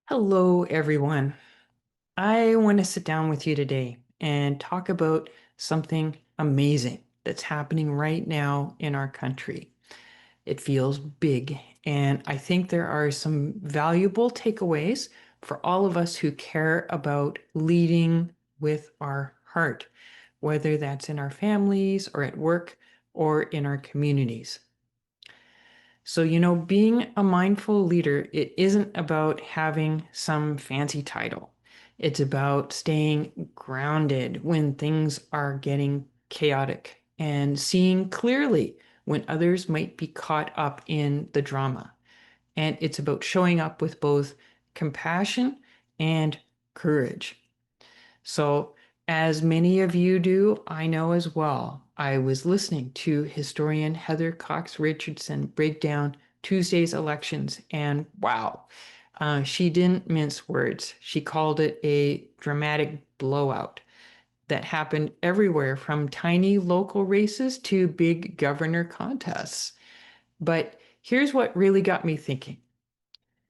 Hello, everyone. I want to sit down with you today and talk about something amazing that's happening right now in our country. It feels big, and I think there are some valuable takeaways for all of us who care about leading with our heart, whether that's in our families or at work or in our communities. So, being a mindful leader, it isn't about having some fancy title. It's about staying grounded when things are getting chaotic and seeing clearly when others might be caught up in the drama. And it's about showing up with both compassion and courage. So, as many of you do, I know as well, I was listening to historian Heather Cox Richardson break down Tuesday's elections, and wow, she didn't mince words. She called it a dramatic blowout that happened everywhere from tiny local races to big governor contests. But here's what really got me thinking.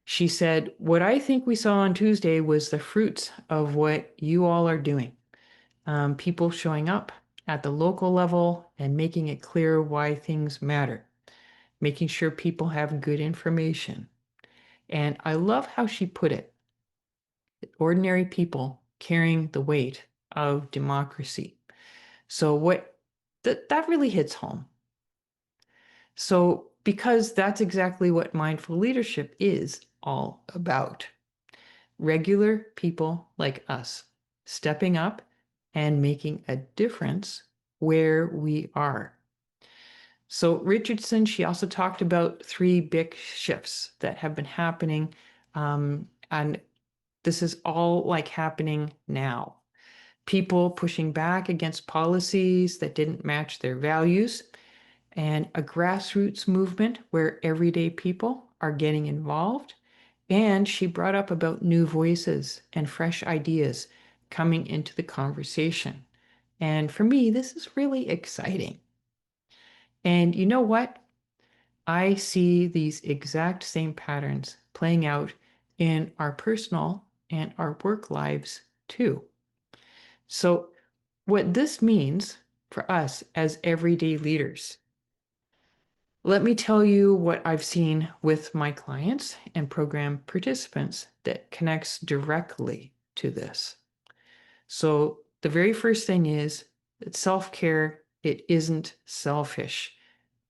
She said, "What I think we saw on Tuesday was the fruits of what you all are doing. People showing up at the local level and making it clear why things matter, making sure people have good information." And I love how she put it, ordinary people carrying the weight of democracy. So that really hits home. So because that's exactly what mindful leadership is all about. Regular people like us stepping up and making a difference where we are. So Richardson, she also talked about three big shifts that have been happening. And this is all like happening now. People pushing back against policies that didn't match their values, and a grassroots movement where everyday people are getting involved. And she brought up about new voices and fresh ideas coming into the conversation. And for me, this is really exciting. And you know what? I see these exact same patterns playing out in our personal and our work lives too. So, what this means for us as everyday leaders, let me tell you what I've seen with my clients and program participants that connects directly to this. So, the very first thing is that self-care, it isn't selfish.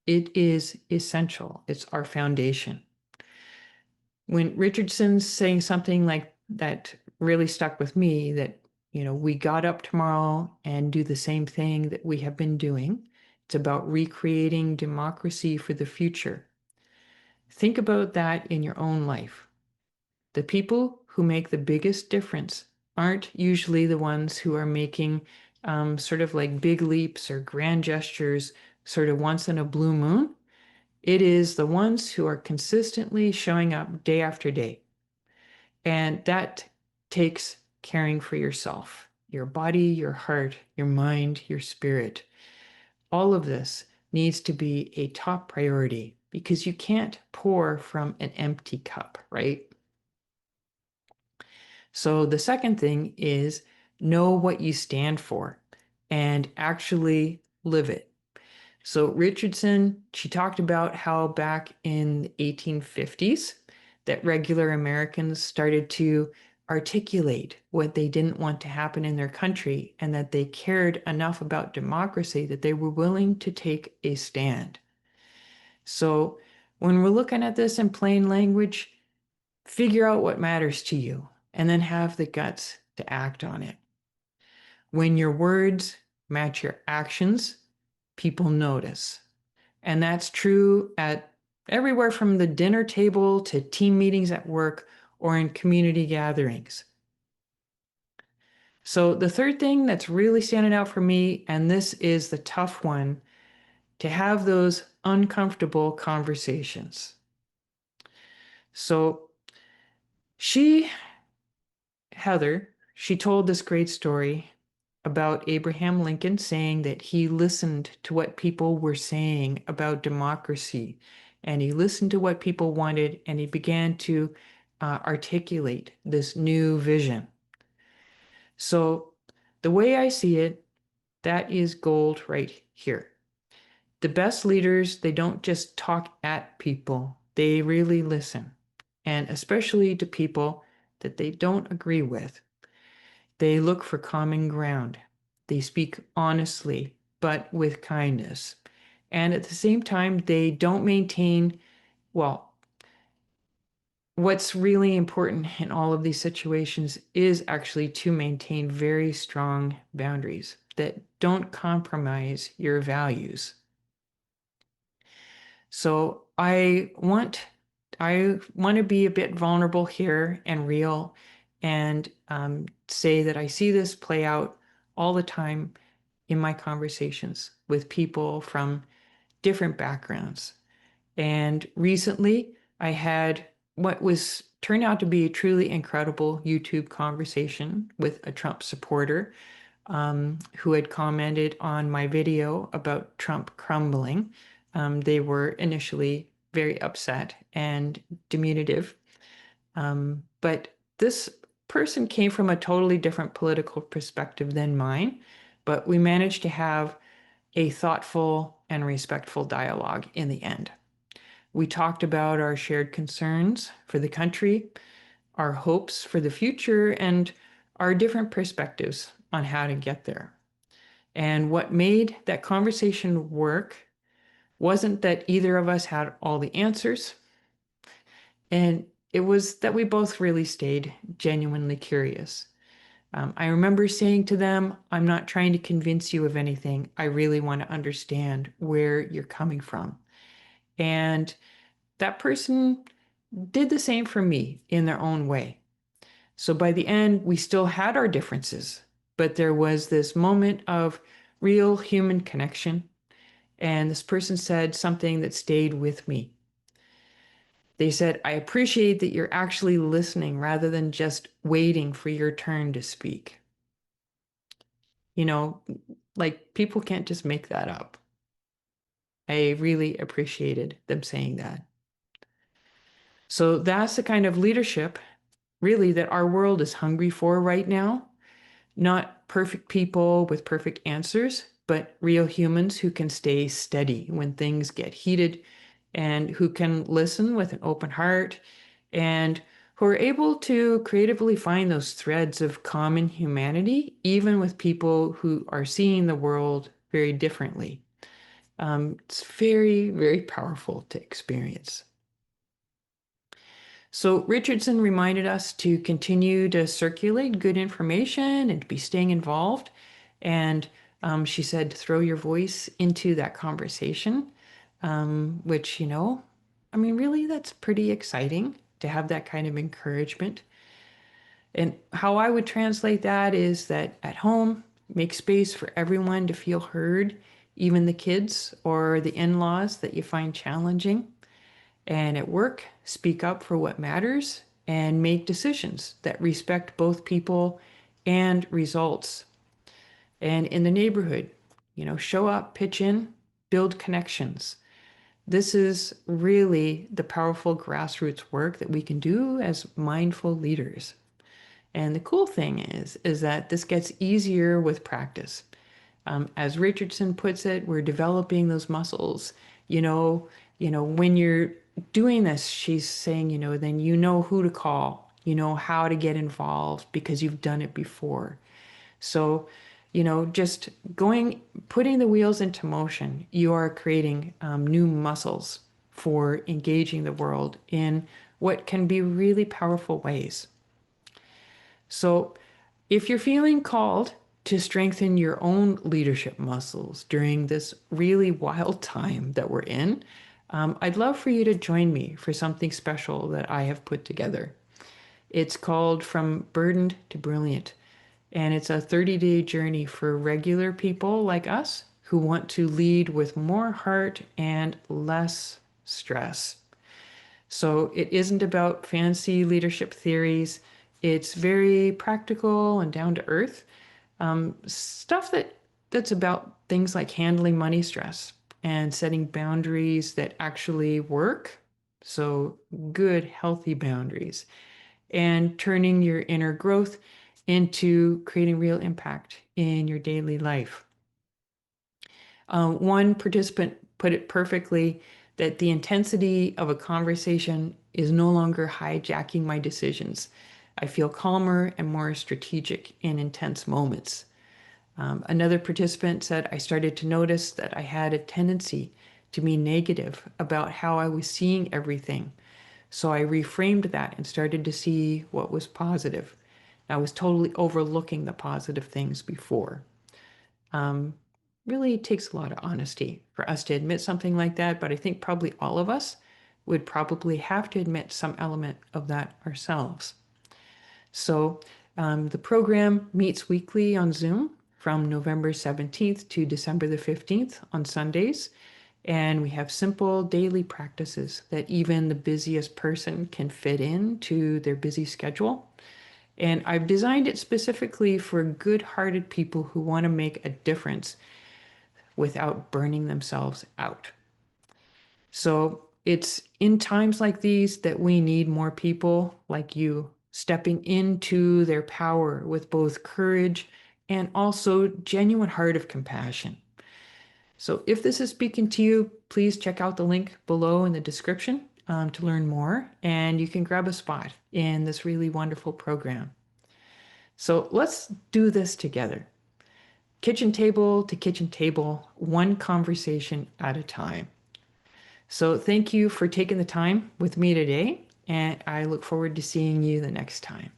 It is essential. It's our foundation. When Richardson's saying something like that really stuck with me, that, we got up tomorrow and do the same thing that we have been doing. It's about recreating democracy for the future. Think about that in your own life. The people who make the biggest difference aren't usually the ones who are making sort of like big leaps or grand gestures, sort of once in a blue moon. It is the ones who are consistently showing up day after day. And that takes caring for yourself, your body, your heart, your mind, your spirit. All of this needs to be a top priority because you can't pour from an empty cup, right? So the second thing is know what you stand for and actually live it. So Richardson, she talked about how back in the 1850s that regular Americans started to articulate what they didn't want to happen in their country and that they cared enough about democracy that they were willing to take a stand. So when we're looking at this in plain language, figure out what matters to you and then have the guts to act on it. When your words match your actions, people notice. And that's true at everywhere from the dinner table to team meetings at work or in community gatherings. So the third thing that's really standing out for me, and this is the tough one, to have those uncomfortable conversations. So she, Heather, she told this great story about Abraham Lincoln saying that he listened to what people were saying about democracy, and he listened to what people wanted, and he began to articulate this new vision. So, the way I see it, that is gold right here. The best leaders, they don't just talk at people, they really listen, and especially to people that they don't agree with. They look for common ground. They speak honestly, but with kindness. And at the same time, they don't maintain, well, what's really important in all of these situations is actually to maintain very strong boundaries that don't compromise your values. So I want to be a bit vulnerable here and real, and say that I see this play out all the time in my conversations with people from different backgrounds. And recently, I had what was turned out to be a truly incredible YouTube conversation with a Trump supporter, who had commented on my video about Trump crumbling. They were initially very upset and diminutive. But this person came from a totally different political perspective than mine. But we managed to have a thoughtful and respectful dialogue in the end. We talked about our shared concerns for the country, our hopes for the future, and our different perspectives on how to get there. And what made that conversation work wasn't that either of us had all the answers, and it was that we both really stayed genuinely curious. I remember saying to them, I'm not trying to convince you of anything. I really want to understand where you're coming from. And that person did the same for me in their own way. So by the end, we still had our differences, but there was this moment of real human connection. And this person said something that stayed with me. They said, I appreciate that you're actually listening rather than just waiting for your turn to speak. You know, like people can't just make that up. I really appreciated them saying that. So that's the kind of leadership, really, that our world is hungry for right now. Not perfect people with perfect answers, but real humans who can stay steady when things get heated, and who can listen with an open heart, and who are able to creatively find those threads of common humanity, even with people who are seeing the world very differently. It's very, very powerful to experience. So Richardson reminded us to continue to circulate good information and to be staying involved. And she said, throw your voice into that conversation, which, I mean, really, that's pretty exciting to have that kind of encouragement. And how I would translate that is that at home, make space for everyone to feel heard, even the kids or the in-laws that you find challenging. And at work, speak up for what matters and make decisions that respect both people and results. And in the neighborhood, show up, pitch in, build connections. This is really the powerful grassroots work that we can do as mindful leaders. And the cool thing is that this gets easier with practice. As Richardson puts it, we're developing those muscles. When you're doing this, she's saying, then you know who to call, how to get involved because you've done it before. So, just putting the wheels into motion, you are creating new muscles for engaging the world in what can be really powerful ways. So, if you're feeling called to strengthen your own leadership muscles during this really wild time that we're in, I'd love for you to join me for something special that I have put together. It's called From Burdened to Brilliant, and it's a 30-day journey for regular people like us who want to lead with more heart and less stress. So it isn't about fancy leadership theories. It's very practical and down to earth. Stuff that's about things like handling money stress and setting boundaries that actually work. So, good, healthy boundaries and turning your inner growth into creating real impact in your daily life. One participant put it perfectly that the intensity of a conversation is no longer hijacking my decisions. I feel calmer and more strategic in intense moments. Another participant said, I started to notice that I had a tendency to be negative about how I was seeing everything. So I reframed that and started to see what was positive. I was totally overlooking the positive things before. Um, Really takes a lot of honesty for us to admit something like that, but I think probably all of us would probably have to admit some element of that ourselves. So the program meets weekly on Zoom from November 17th to December the 15th on Sundays. And we have simple daily practices that even the busiest person can fit into their busy schedule. And I've designed it specifically for good-hearted people who want to make a difference without burning themselves out. So it's in times like these that we need more people like you stepping into their power with both courage and also genuine heart of compassion. So if this is speaking to you, please check out the link below in the description to learn more, and you can grab a spot in this really wonderful program. So let's do this together. Kitchen table, one conversation at a time. So thank you for taking the time with me today, and I look forward to seeing you the next time.